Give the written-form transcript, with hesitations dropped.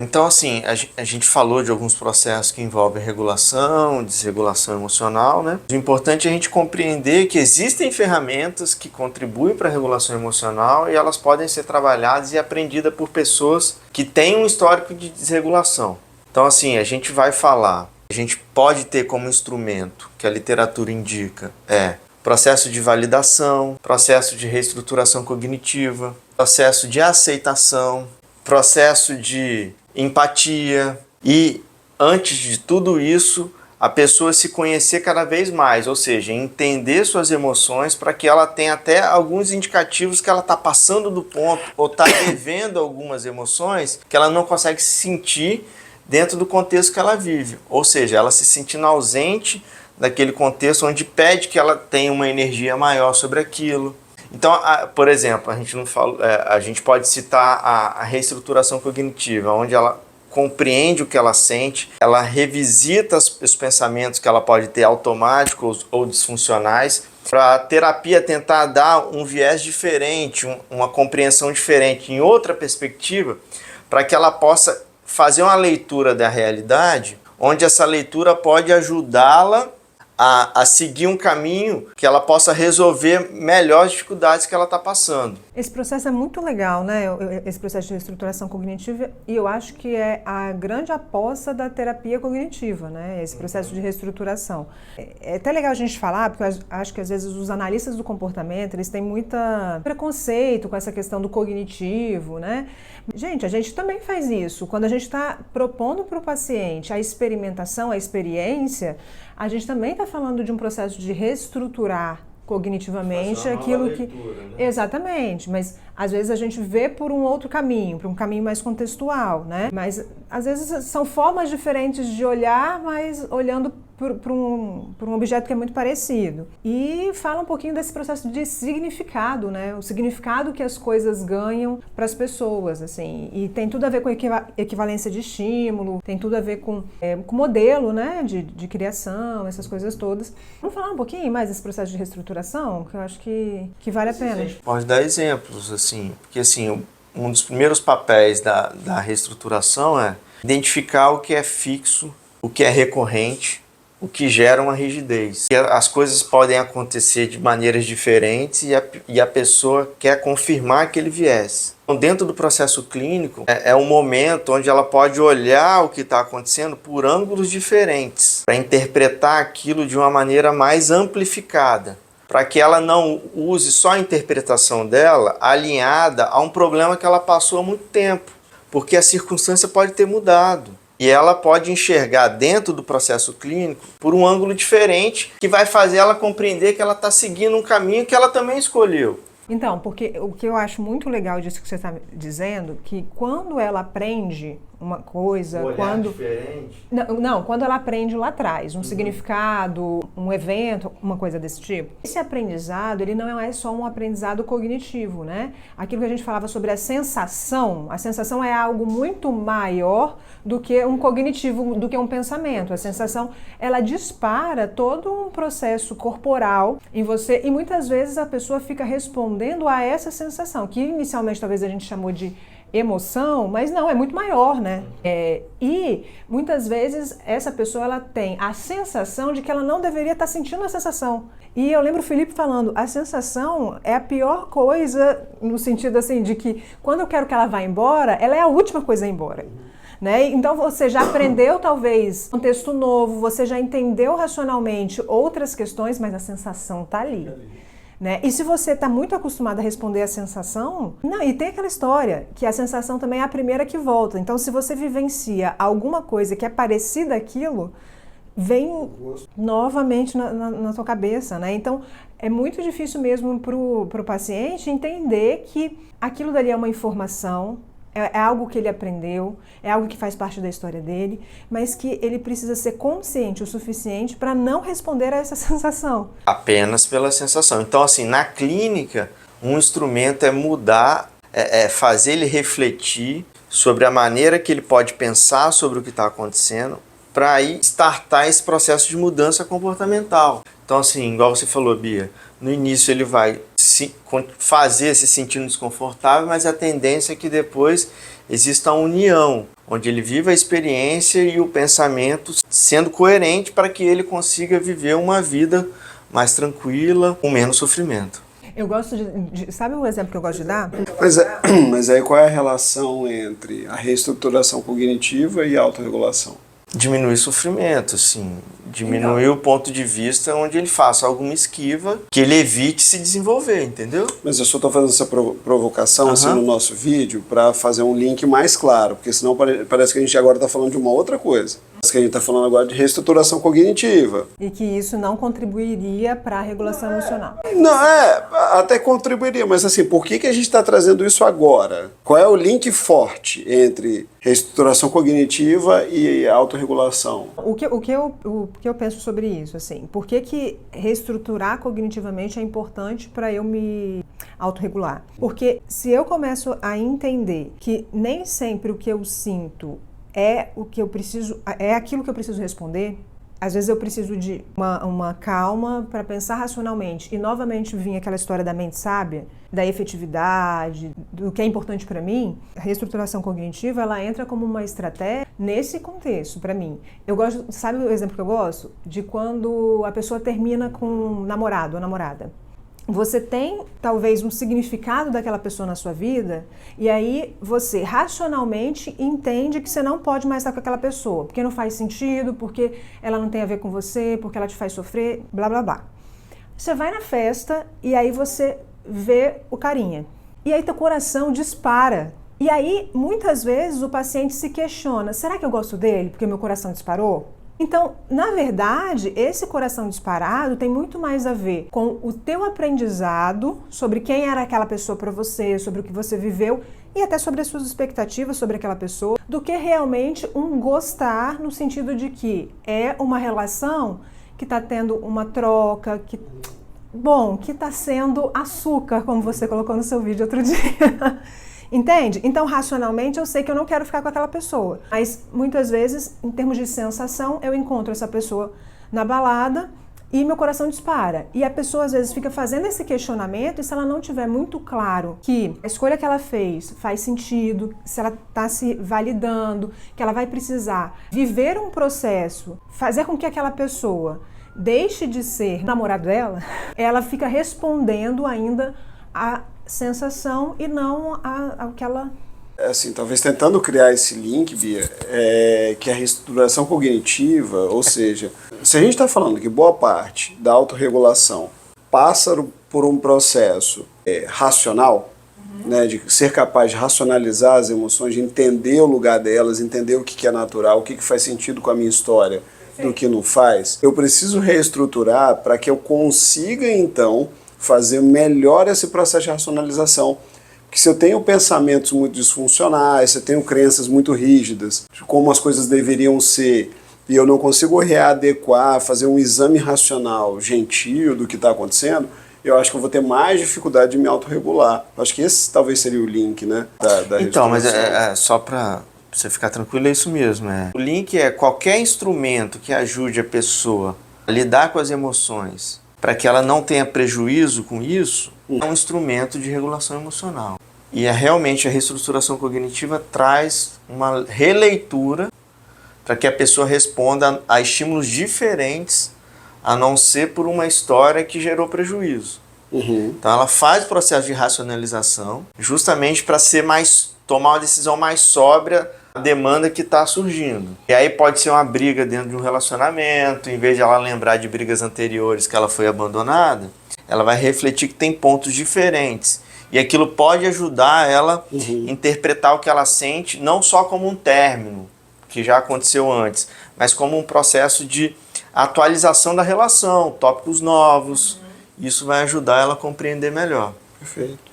Então, assim, a gente falou de alguns processos que envolvem regulação, desregulação emocional, né? O importante é a gente compreender que existem ferramentas que contribuem para a regulação emocional e elas podem ser trabalhadas e aprendidas por pessoas que têm um histórico de desregulação. Então, assim, a gente vai falar, a gente pode ter como instrumento que a literatura indica processo de validação, processo de reestruturação cognitiva, processo de aceitação, processo de empatia e, antes de tudo isso, a pessoa se conhecer cada vez mais, ou seja, entender suas emoções para que ela tenha até alguns indicativos que ela está passando do ponto ou está devendo algumas emoções que ela não consegue se sentir dentro do contexto que ela vive, ou seja, ela se sentindo ausente daquele contexto onde pede que ela tenha uma energia maior sobre aquilo. Então, por exemplo, a gente pode citar a reestruturação cognitiva, onde ela compreende o que ela sente, ela revisita os pensamentos que ela pode ter automáticos ou disfuncionais, para a terapia tentar dar um viés diferente, uma compreensão diferente, em outra perspectiva, para que ela possa fazer uma leitura da realidade, onde essa leitura pode ajudá-la a seguir um caminho que ela possa resolver melhor as dificuldades que ela está passando. Esse processo é muito legal, né? Esse processo de reestruturação cognitiva, e eu acho que é a grande aposta da terapia cognitiva, né? Esse processo de reestruturação. É até legal a gente falar, porque eu acho que às vezes os analistas do comportamento, eles têm muito preconceito com essa questão do cognitivo, né? Gente, a gente também faz isso. Quando a gente está propondo para o paciente a experimentação, a experiência, a gente também está falando de um processo de reestruturar cognitivamente aquilo leitura, que... Né? Exatamente, mas às vezes a gente vê por um outro caminho, por um caminho mais contextual, né? Mas às vezes são formas diferentes de olhar, mas olhando por um objeto que é muito parecido. E fala um pouquinho desse processo de significado, né? O significado que as coisas ganham para as pessoas, assim. E tem tudo a ver com equivalência de estímulo, tem tudo a ver com modelo, né? De criação, essas coisas todas. Vamos falar um pouquinho mais desse processo de reestruturação, que eu acho que vale a pena. A gente pode dar exemplos, assim, porque assim, um dos primeiros papéis da reestruturação é identificar o que é fixo, o que é recorrente, o que gera uma rigidez. As coisas podem acontecer de maneiras diferentes e a pessoa quer confirmar aquele viés. Então, dentro do processo clínico, é um momento onde ela pode olhar o que está acontecendo por ângulos diferentes, para interpretar aquilo de uma maneira mais amplificada, para que ela não use só a interpretação dela alinhada a um problema que ela passou há muito tempo, porque a circunstância pode ter mudado. E ela pode enxergar dentro do processo clínico por um ângulo diferente que vai fazer ela compreender que ela está seguindo um caminho que ela também escolheu. Então, porque o que eu acho muito legal disso que você está dizendo, que quando ela aprende uma coisa, diferente? Não, quando ela aprende lá atrás, um significado, um evento, uma coisa desse tipo. Esse aprendizado, ele não é só um aprendizado cognitivo, né? Aquilo que a gente falava sobre a sensação é algo muito maior do que um cognitivo, do que um pensamento. A sensação, ela dispara todo um processo corporal em você e muitas vezes a pessoa fica respondendo a essa sensação, que inicialmente talvez a gente chamou de emoção, mas não, é muito maior, né? E muitas vezes essa pessoa ela tem a sensação de que ela não deveria estar sentindo a sensação. E eu lembro o Felipe falando, a sensação é a pior coisa no sentido assim de que quando eu quero que ela vá embora, ela é a última coisa a ir embora. Né? Então você já aprendeu talvez um texto novo, você já entendeu racionalmente outras questões, mas a sensação está ali. Né? E se você está muito acostumado a responder a sensação, não, e tem aquela história que a sensação também é a primeira que volta. Então, se você vivencia alguma coisa que é parecida àquilo, vem novamente na sua cabeça. Né? Então, é muito difícil mesmo para o paciente entender que aquilo dali é uma informação, é algo que ele aprendeu, é algo que faz parte da história dele, mas que ele precisa ser consciente o suficiente para não responder a essa sensação. Apenas pela sensação. Então, assim, na clínica, um instrumento é mudar, fazer ele refletir sobre a maneira que ele pode pensar sobre o que está acontecendo, para aí startar esse processo de mudança comportamental. Então, assim, igual você falou, Bia, no início ele vai fazer se sentindo desconfortável, mas a tendência é que depois exista uma união, onde ele viva a experiência e o pensamento sendo coerente para que ele consiga viver uma vida mais tranquila, com menos sofrimento. Eu gosto sabe o exemplo que eu gosto de dar? Mas aí qual é a relação entre a reestruturação cognitiva e a autorregulação? Diminuir sofrimento, assim, diminuir o ponto de vista onde ele faça alguma esquiva, que ele evite se desenvolver, entendeu? Mas eu só estou fazendo essa provocação assim, no nosso vídeo para fazer um link mais claro, porque senão parece que a gente agora está falando de uma outra coisa. Parece que a gente está falando agora de reestruturação cognitiva. E que isso não contribuiria para a regulação emocional. Não, até contribuiria, mas assim, por que a gente está trazendo isso agora? Qual é o link forte entre reestruturação cognitiva e autorregulação? O que eu penso sobre isso, assim, por que reestruturar cognitivamente é importante para eu me autorregular? Porque se eu começo a entender que nem sempre o que eu sinto é o que eu preciso, é aquilo que eu preciso responder. Às vezes eu preciso de uma calma para pensar racionalmente e novamente vir aquela história da mente sábia, da efetividade, do que é importante para mim. A reestruturação cognitiva, ela entra como uma estratégia nesse contexto, para mim. Eu gosto, sabe o exemplo que eu gosto? De quando a pessoa termina com um namorado ou namorada. Você tem, talvez, um significado daquela pessoa na sua vida e aí você, racionalmente, entende que você não pode mais estar com aquela pessoa, porque não faz sentido, porque ela não tem a ver com você, porque ela te faz sofrer, blá, blá, blá. Você vai na festa e aí você vê o carinha. E aí teu coração dispara. E aí, muitas vezes, o paciente se questiona, será que eu gosto dele porque meu coração disparou? Então, na verdade, esse coração disparado tem muito mais a ver com o teu aprendizado sobre quem era aquela pessoa para você, sobre o que você viveu e até sobre as suas expectativas sobre aquela pessoa, do que realmente um gostar no sentido de que é uma relação que está tendo uma troca, que está sendo açúcar, como você colocou no seu vídeo outro dia. Entende? Então, racionalmente, eu sei que eu não quero ficar com aquela pessoa. Mas, muitas vezes, em termos de sensação, eu encontro essa pessoa na balada e meu coração dispara. E a pessoa, às vezes, fica fazendo esse questionamento e se ela não tiver muito claro que a escolha que ela fez faz sentido, se ela está se validando, que ela vai precisar viver um processo, fazer com que aquela pessoa deixe de ser namorado dela, ela fica respondendo ainda a sensação e não aquela... Assim, talvez tentando criar esse link, Bia, que a reestruturação cognitiva, ou seja, se a gente está falando que boa parte da autorregulação passa por um processo racional, né, de ser capaz de racionalizar as emoções, de entender o lugar delas, entender o que é natural, o que faz sentido com a minha história, do que não faz, eu preciso reestruturar para que eu consiga, então, fazer melhor esse processo de racionalização. Porque se eu tenho pensamentos muito disfuncionais, se eu tenho crenças muito rígidas, de como as coisas deveriam ser, e eu não consigo readequar, fazer um exame racional gentil do que está acontecendo, eu acho que eu vou ter mais dificuldade de me autorregular. Acho que esse talvez seria o link, né? Então, mas só para você ficar tranquilo, é isso mesmo. O link é qualquer instrumento que ajude a pessoa a lidar com as emoções, para que ela não tenha prejuízo com isso, é um instrumento de regulação emocional. E realmente a reestruturação cognitiva traz uma releitura para que a pessoa responda a estímulos diferentes, a não ser por uma história que gerou prejuízo. Então ela faz o processo de racionalização justamente para tomar uma decisão mais sóbria a demanda que está surgindo. E aí pode ser uma briga dentro de um relacionamento, em vez de ela lembrar de brigas anteriores que ela foi abandonada, ela vai refletir que tem pontos diferentes. E aquilo pode ajudar ela a interpretar o que ela sente, não só como um término, que já aconteceu antes, mas como um processo de atualização da relação, tópicos novos. Isso vai ajudar ela a compreender melhor. Perfeito.